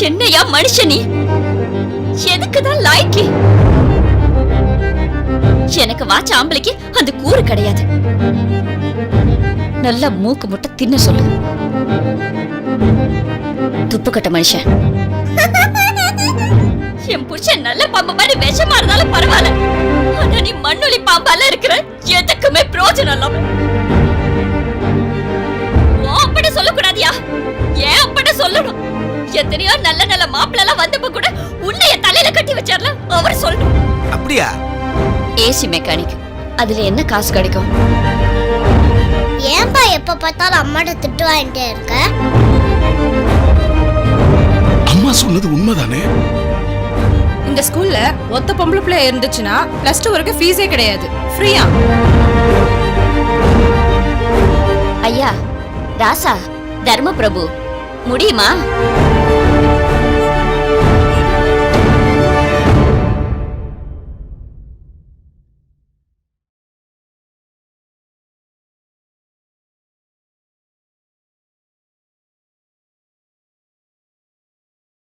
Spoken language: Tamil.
என்னையா மனுஷனி? எதுக்குதான் லாய்க்கு? எனக்கு வாச்ச ஆம்பளைக்கு அந்த கூறு கிடையாது. நல்லா மூக்கு முட்டை தின்ன சொல்லு. துப்புக்கட்ட மனுஷன். என் புருஷன் நல்ல பாம்பு மாதிரி விஷமா இருந்தாலும் பரவாயில்ல. ஆனா நீ மண்ணுளி பாம்பால இருக்கிற, எதுக்குமே பிரயோஜனம் இல்லாம. அப்படி சொல்லக்கூடாதியா? ஏன் அப்படி சொல்லணும்? எத்தனையோ நல்ல நல்ல மாப்பிள்ள எல்லாம் வந்தப்ப கூட உன்னைய தலையில கட்டி வச்சார்ல, அவர் சொல்லணும். அப்படியா? ஏசி மெக்கானிக், அதுல என்ன காசு கிடைக்கும்? ஏன்பா எப்ப பார்த்தாலும் அம்மாட்ட திட்டு வாங்கிட்டே இருக்க? அம்மா சொன்னது உண்மைதானே? இந்த ஸ்கூல்ல ஒத்த பொம்பளை பிள்ளை இருந்துச்சுன்னா +2 வரைக்கும் ஃபீஸே கிடையாது, ஃப்ரீயா. ஐயா ராசா, தர்ம பிரபு, முடியுமா?